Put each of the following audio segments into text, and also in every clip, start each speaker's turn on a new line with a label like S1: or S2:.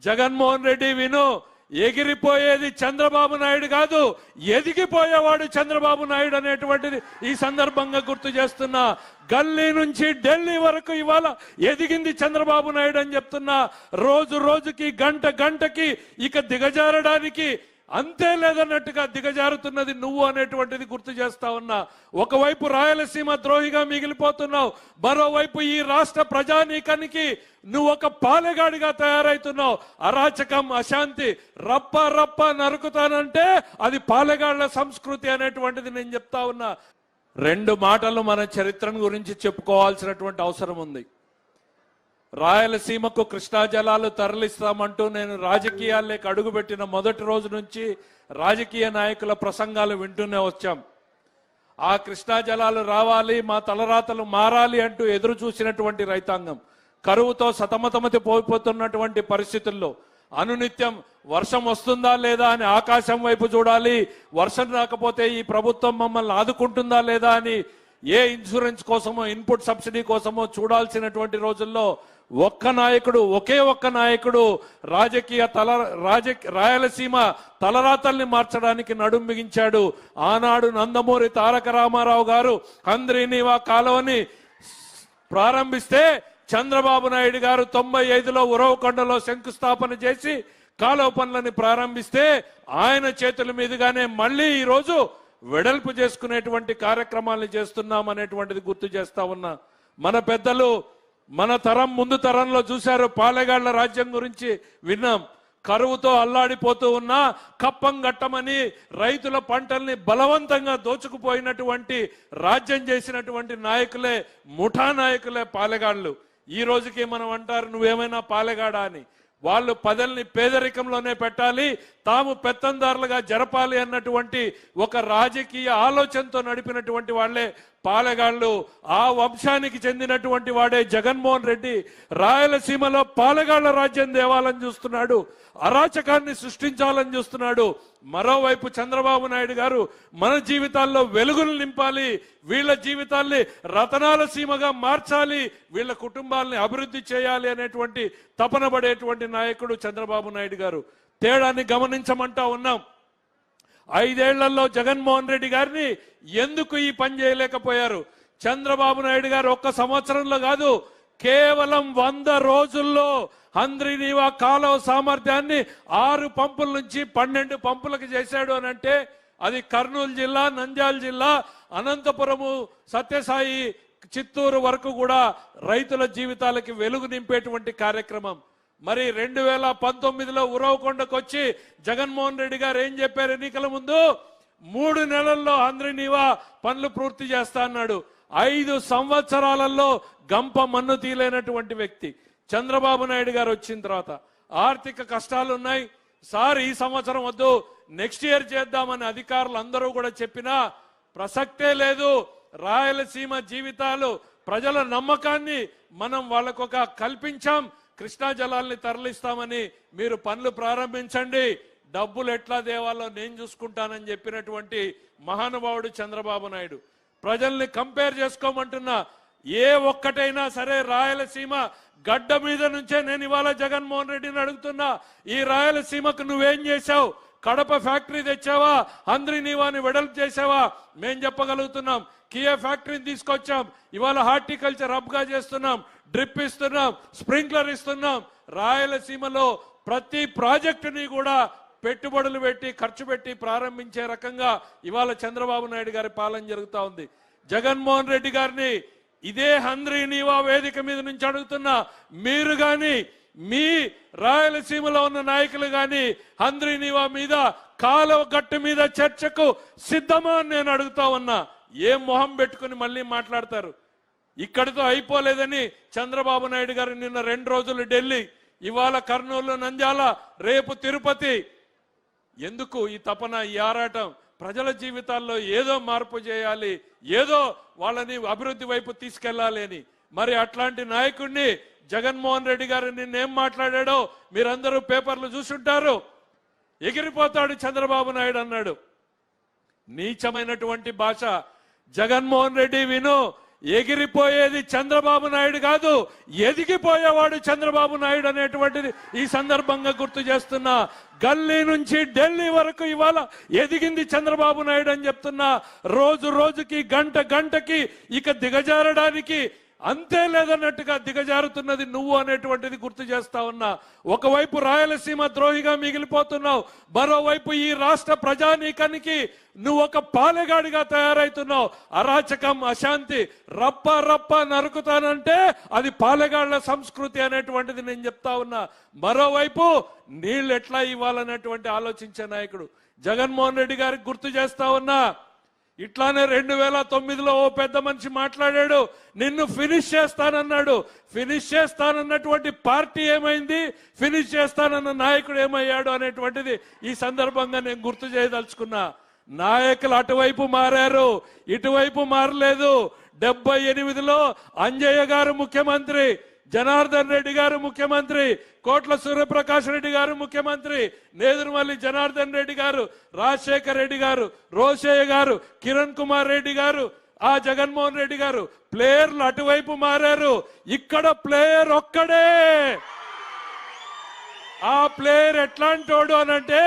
S1: జగన్మోహన్ రెడ్డి విను, ఎగిరిపోయేది చంద్రబాబు నాయుడు కాదు, ఎదిగిపోయేవాడు చంద్రబాబు నాయుడు అనేటువంటిది ఈ సందర్భంగా గుర్తు చేస్తున్నా. గల్లీ నుంచి ఢిల్లీ వరకు ఇవాళ ఎదిగింది చంద్రబాబు నాయుడు అని చెప్తున్నా. రోజు రోజుకి గంట గంటకి ఇక దిగజారడానికి అంతే లేదన్నట్టుగా దిగజారుతున్నది నువ్వు అనేటువంటిది గుర్తు చేస్తా ఉన్నా. ఒకవైపు రాయలసీమ ద్రోహిగా మిగిలిపోతున్నావు, మరోవైపు ఈ రాష్ట్ర ప్రజానీకానికి నువ్వు ఒక పాలెగాడిగా తయారైతున్నావు. అరాచకం, అశాంతి రప్ప రప్ప నరుకుతానంటే అది పాలెగాళ్ల సంస్కృతి అనేటువంటిది నేను చెప్తా ఉన్నా. రెండు మాటలు మన చరిత్రను గురించి చెప్పుకోవాల్సినటువంటి అవసరం ఉంది. రాయలసీమకు కృష్ణా జలాలు తరలిస్తామంటూ నేను రాజకీయాల్లోకి అడుగుపెట్టిన మొదటి రోజు నుంచి రాజకీయ నాయకుల ప్రసంగాలు వింటూనే వచ్చాం. ఆ కృష్ణా జలాలు రావాలి, మా తలరాతలు మారాలి అంటూ ఎదురు చూసినటువంటి రైతాంగం కరువుతో సతమతమతి పోయిపోతున్నటువంటి పరిస్థితుల్లో అనునిత్యం వర్షం వస్తుందా లేదా అని ఆకాశం వైపు చూడాలి, వర్షం రాకపోతే ఈ ప్రభుత్వం మమ్మల్ని ఆదుకుంటుందా లేదా అని ఏ ఇన్సూరెన్స్ కోసమో ఇన్పుట్ సబ్సిడీ కోసమో చూడాల్సినటువంటి రోజుల్లో ఒకే ఒక్క నాయకుడు రాయలసీమ తలరాతల్ని మార్చడానికి నడుం బిగించాడు. ఆనాడు నందమూరి తారక రామారావు గారు హంద్రీనీవా కాలువని ప్రారంభిస్తే చంద్రబాబు నాయుడు గారు 95లో ఉరవకొండలో శంకుస్థాపన చేసి కాలువ పనులని ప్రారంభిస్తే ఆయన చేతుల మీదుగానే మళ్ళీ ఈరోజు వెడల్పు చేసుకునేటువంటి కార్యక్రమాలను చేస్తున్నాం అనేటువంటిది గుర్తు చేస్తా ఉన్నా. మన పెద్దలు మన తరం ముందు తరంలో చూశారు, పాలెగాళ్ల రాజ్యం గురించి విన్నాం. కరువుతో అల్లాడిపోతూ ఉన్నా కప్పం గట్టమని రైతుల పంటల్ని బలవంతంగా దోచుకుపోయినటువంటి రాజ్యం చేసినటువంటి నాయకులే, ముఠా నాయకులే పాలెగాళ్లు. ఈ రోజుకి మనం అంటారు నువ్వేమైనా పాలెగాడా అని. వాళ్ళు పదల్ని పేదరికంలోనే పెట్టాలి, తాము పెత్తందారులుగా జరపాలి అన్నటువంటి ఒక రాజకీయ ఆలోచనతో నడిపినటువంటి వాళ్లే పాలెగాళ్లు. ఆ వంశానికి చెందినటువంటి వాడే జగన్మోహన్ రెడ్డి రాయలసీమలో పాలెగాళ్ల రాజ్యం దేవాలని చూస్తున్నాడు, అరాచకాన్ని సృష్టించాలని చూస్తున్నాడు. మరోవైపు చంద్రబాబు నాయుడు గారు మన జీవితాల్లో వెలుగులు నింపాలి, వీళ్ళ జీవితాల్ని రతనాల సీమగా మార్చాలి, వీళ్ళ కుటుంబాలని అభివృద్ధి చేయాలి అనేటువంటి తపన పడేటువంటి నాయకుడు చంద్రబాబు నాయుడు గారు. తేడాన్ని గమనించమంటా ఉన్నాం. 5 ఏళ్లలో జగన్మోహన్ రెడ్డి గారిని ఎందుకు ఈ పని చేయలేకపోయారు? చంద్రబాబు నాయుడు గారు ఒక్క సంవత్సరంలో కాదు, కేవలం 100 రోజుల్లో హంద్రీనీవా కాలువ సామర్థ్యాన్ని 6 పంపుల నుంచి 12 పంపులకు చేశాడు అని అంటే అది కర్నూలు జిల్లా, నంద్యాల జిల్లా, అనంతపురము, సత్యసాయి, చిత్తూరు వరకు కూడా రైతుల జీవితాలకి వెలుగు నింపేటువంటి కార్యక్రమం. మరి 2019లో ఉరవకొండకు వచ్చి జగన్మోహన్ రెడ్డి గారు ఏం చెప్పారు? ఎన్నికల ముందు 3 నెలల్లో హంద్రీనీవా పనులు పూర్తి చేస్తా అన్నాడు. 5 సంవత్సరాలలో గంప మన్ను తీలేనటువంటి వ్యక్తి చంద్రబాబు నాయుడు గారు వచ్చిన తర్వాత ఆర్థిక కష్టాలు ఉన్నాయి సార్, ఈ సంవత్సరం వద్దు, నెక్స్ట్ ఇయర్ చేద్దామని అధికారులు అందరూ కూడా చెప్పినా ప్రసక్తే లేదు. రాయలసీమ జీవితాలు, ప్రజల నమ్మకాన్ని మనం వాళ్ళకొక కల్పించాం. కృష్ణా జలాల్ని తరలిస్తామని మీరు పనులు ప్రారంభించండి, డబ్బులు ఎట్లా దేవాలో నేను చూసుకుంటానని చెప్పినటువంటి మహానుభావుడు చంద్రబాబు నాయుడు. ప్రజల్ని కంపేర్ చేసుకోమంటున్నా, ఏ ఒక్కటైనా సరే రాయలసీమ గడ్డ మీద నుంచే నేను ఇవాళ జగన్మోహన్ రెడ్డిని అడుగుతున్నా, ఈ రాయలసీమకు నువ్వేం చేశావు? కడప ఫ్యాక్టరీ తెచ్చావా? హంద్రీనీవాని వెడల్పు చేసావా? మేం చెప్పగలుగుతున్నాం. కియా ఫ్యాక్టరీని తీసుకొచ్చాం, ఇవాళ హార్టికల్చర్ హబ్ గా చేస్తున్నాం, డ్రిప్ ఇస్తున్నాం, స్ప్రింక్లర్ ఇస్తున్నాం. రాయలసీమలో ప్రతి ప్రాజెక్టుని కూడా పెట్టుబడులు పెట్టి ఖర్చు పెట్టి ప్రారంభించే రకంగా ఇవాళ చంద్రబాబు నాయుడు గారి పాలన జరుగుతా ఉంది. జగన్మోహన్ రెడ్డి గారిని ఇదే హంద్రీనీవా వేదిక మీద నుంచి అడుగుతున్నా, మీరు గాని మీ రాయలసీమలో ఉన్న నాయకులు గాని హంద్రీనీవా మీద, కాలువ గట్టు మీద చర్చకు సిద్ధమా అని నేను అడుగుతా ఉన్నా. ఏ మొహం పెట్టుకుని మళ్ళీ మాట్లాడతారు? ఇక్కడితో అయిపోలేదని చంద్రబాబు నాయుడు గారు నిన్న 2 రోజులు ఢిల్లీ, ఇవాళ కర్నూలు, నంద్యాల, రేపు తిరుపతి. ఎందుకు ఈ తపన, ఈ ఆరాటం? ప్రజల జీవితాల్లో ఏదో మార్పు చేయాలి, ఏదో వాళ్ళని అభివృద్ధి వైపు తీసుకెళ్లాలి అని. మరి అట్లాంటి నాయకుడిని జగన్మోహన్ రెడ్డి గారు నిన్నేం మాట్లాడాడో మీరందరూ పేపర్లు చూసుంటారు. ఎగిరిపోతాడు చంద్రబాబు నాయుడు అన్నాడు. నీచమైనటువంటి భాష. జగన్మోహన్ రెడ్డి విను, ఎగిరిపోయేది చంద్రబాబు నాయుడు కాదు, ఎదిగిపోయేవాడు చంద్రబాబు నాయుడు అనేటువంటిది ఈ సందర్భంగా గుర్తు చేస్తున్నా. గల్లీ నుంచి ఢిల్లీ వరకు ఇవాళ ఎదిగింది చంద్రబాబు నాయుడు అని చెప్తున్నా. రోజు రోజుకి గంట గంటకి ఇక దిగజారడానికి అంతే లేదన్నట్టుగా దిగజారుతున్నది నువ్వు అనేటువంటిది గుర్తు చేస్తా ఉన్నా. ఒకవైపు రాయలసీమ ద్రోహిగా మిగిలిపోతున్నావు, మరోవైపు ఈ రాష్ట్ర ప్రజానీకానికి నువ్వు ఒక పాలెగాడిగా తయారైతున్నావు. అరాచకం, అశాంతి రప్ప రప్ప నరుకుతానంటే అది పాలెగాళ్ల సంస్కృతి అనేటువంటిది నేను చెప్తా ఉన్నా. మరోవైపు నీళ్ళు ఎట్లా ఇవ్వాలనేటువంటి ఆలోచించే నాయకుడు జగన్మోహన్ రెడ్డి గారికి గుర్తు చేస్తా ఉన్నా. ఇట్లానే 2009లో ఓ పెద్ద మనిషి మాట్లాడాడు, నిన్ను ఫినిష్ చేస్తానన్నాడు. ఫినిష్ చేస్తానన్నటువంటి పార్టీ ఏమైంది, ఫినిష్ చేస్తానన్న నాయకుడు ఏమయ్యాడు అనేటువంటిది ఈ సందర్భంగా నేను గుర్తు చేయదలుచుకున్నా. నాయకులు అటువైపు మారారు, ఇటువైపు మారలేదు. 78లో అంజయ్య గారు ముఖ్యమంత్రి, జనార్దన్ రెడ్డి గారు ముఖ్యమంత్రి, కోట్ల సూర్యప్రకాష్ రెడ్డి గారు ముఖ్యమంత్రి, నేదురుమల్లి జనార్దన్ రెడ్డి గారు, రాజశేఖర్ రెడ్డి గారు, రోషయ్య గారు, కిరణ్ కుమార్ రెడ్డి గారు, ఆ జగన్మోహన్ రెడ్డి గారు. ప్లేయర్లు అటువైపు మారారు, ఇక్కడ ప్లేయర్ ఒక్కడే. ఆ ప్లేయర్ ఎట్లాంటోడు అనంటే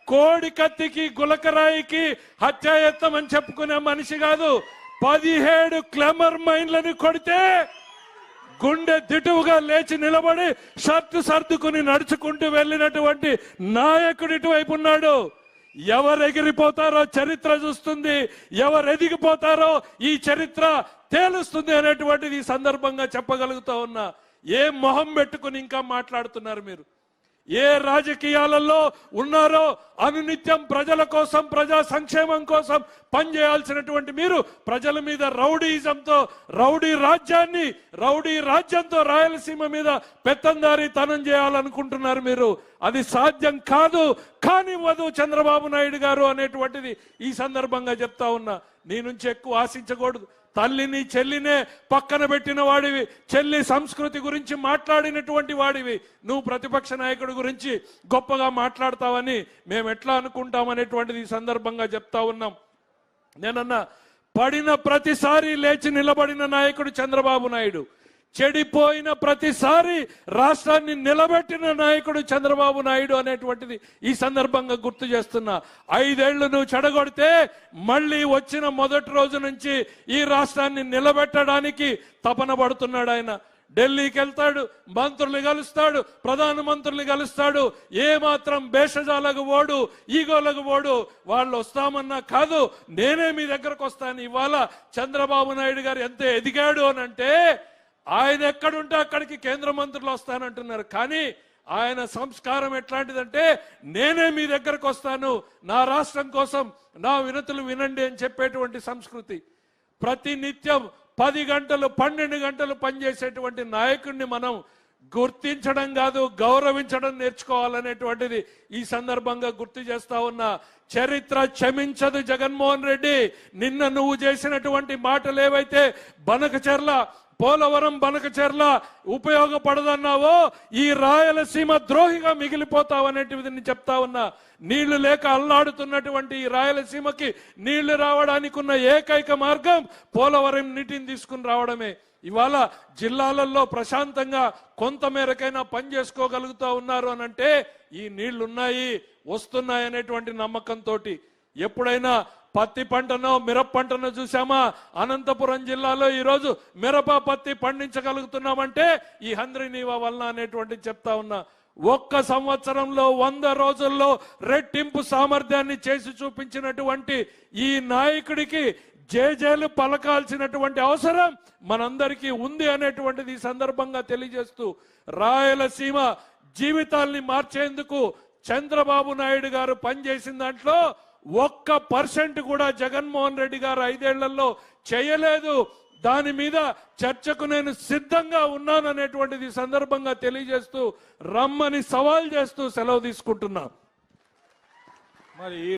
S1: కోడి కత్తికి గులకరాయికి హత్యాయత్నం అని చెప్పుకునే మనిషి కాదు. 17 క్లెమర్ మైన్లను కొడితే గుండె దిటువుగా లేచి నిలబడి షర్టు సర్దుకుని నడుచుకుంటూ వెళ్ళినటువంటి నాయకుడు ఇటువైపు ఉన్నాడు. ఎవరు ఎగిరిపోతారో చరిత్ర చూస్తుంది, ఎవరు ఎదిగిపోతారో ఈ చరిత్ర తేలుస్తుంది అనేటువంటిది ఈ సందర్భంగా చెప్పగలుగుతా ఉన్నా. ఏ మొహం పెట్టుకుని ఇంకా మాట్లాడుతున్నారు మీరు? ఏ రాజకీయాలలో ఉన్నారో అనునిత్యం ప్రజల కోసం, ప్రజా సంక్షేమం కోసం పనిచేయాల్సినటువంటి మీరు ప్రజల మీద రౌడీయిజంతో, రౌడీ రాజ్యంతో రాయలసీమ మీద పెత్తందారీతనం చేయాలనుకుంటున్నారు మీరు. అది సాధ్యం కాదు, కానివ్వదు చంద్రబాబు నాయుడు గారు అనేటువంటిది ఈ సందర్భంగా చెప్తా ఉన్నా. నీ నుంచి ఎక్కువ ఆశించకూడదు. తల్లిని చెల్లినే పక్కన పెట్టిన వాడివి, చెల్లి సంస్కృతి గురించి మాట్లాడినటువంటి వాడివి. నువ్వు ప్రతిపక్ష నాయకుడి గురించి గొప్పగా మాట్లాడతావని మేము ఎట్లా అనుకుంటామనేటువంటిది ఈ సందర్భంగా చెప్తా ఉన్నాం. నేనన్నా పడిన ప్రతిసారి లేచి నిలబడిన నాయకుడు చంద్రబాబు నాయుడు, చెడిపోయిన ప్రతిసారి రాష్ట్రాన్ని నిలబెట్టిన నాయకుడు చంద్రబాబు నాయుడు అనేటువంటిది ఈ సందర్భంగా గుర్తు చేస్తున్నా. 5 ఏళ్లు నువ్వు చెడగొడితే మళ్ళీ వచ్చిన మొదటి రోజు నుంచి ఈ రాష్ట్రాన్ని నిలబెట్టడానికి తపన పడుతున్నాడు ఆయన. ఢిల్లీకి వెళ్తాడు, మంత్రులు కలుస్తాడు, ప్రధానమంత్రులు కలుస్తాడు. ఏమాత్రం భేషజాలకు ఓడు, ఈగోలకు ఓడు. వాళ్ళు వస్తామన్నా కాదు, నేనే మీ దగ్గరకు వస్తాను. ఇవాళ చంద్రబాబు నాయుడు గారు ఎంత ఎదిగాడు అనంటే ఆయన ఎక్కడుంటే అక్కడికి కేంద్ర మంత్రులు వస్తానంటున్నారు. కానీ ఆయన సంస్కారం ఎట్లాంటిదంటే నేనే మీ దగ్గరకు వస్తాను, నా రాష్ట్రం కోసం నా వినతులు వినండి అని చెప్పేటువంటి సంస్కృతి. ప్రతి నిత్యం 10 గంటలు 12 గంటలు పనిచేసేటువంటి నాయకుడిని మనం గుర్తించడం కాదు, గౌరవించడం నేర్చుకోవాలనేటువంటిది ఈ సందర్భంగా గుర్తు చేస్తా ఉన్నా. చరిత్ర క్షమించదు జగన్మోహన్ రెడ్డి. నిన్న నువ్వు చేసినటువంటి మాటలు ఏవైతే బనకచెర్ల, పోలవరం బనకచెర్ల ఉపయోగపడదన్నావో ఈ రాయలసీమ ద్రోహిగా మిగిలిపోతావనేటిది చెప్తా ఉన్నా. నీళ్లు లేక అల్లాడుతున్నటువంటి ఈ రాయలసీమకి నీళ్లు రావడానికి ఉన్న ఏకైక మార్గం పోలవరం నీటిని తీసుకుని రావడమే. ఇవాళ జిల్లాలలో ప్రశాంతంగా కొంత మేరకైనా పని చేసుకోగలుగుతా ఉన్నారు అనంటే ఈ నీళ్లున్నాయి, వస్తున్నాయి అనేటువంటి నమ్మకంతో. ఎప్పుడైనా పత్తి పంటనో మిరప పంటనో చూసామా? అనంతపురం జిల్లాలో ఈరోజు మిరప పత్తి పండించగలుగుతున్నామంటే ఈ హంద్రీనీవా వలన అనేటువంటి చెప్తా ఉన్నా. 1 సంవత్సరంలో 100 రోజుల్లో రెట్టింపు సామర్థ్యాన్ని చేసి చూపించినటువంటి ఈ నాయకుడికి జేజేలు పలకాల్సినటువంటి అవసరం మనందరికీ ఉంది అనేటువంటిది ఈ సందర్భంగా తెలియజేస్తూ, రాయలసీమ జీవితాల్ని మార్చేందుకు చంద్రబాబు నాయుడు గారు పనిచేసిన దాంట్లో 1% కూడా జగన్మోహన్ రెడ్డి గారు 5 ఏళ్లలో చేయలేదు. దాని మీద చర్చకు నేను సిద్ధంగా ఉన్నాననేటువంటిది సందర్భంగా తెలియజేస్తూ రమ్మని సవాల్ చేస్తూ సెలవు తీసుకుంటున్నా. మరి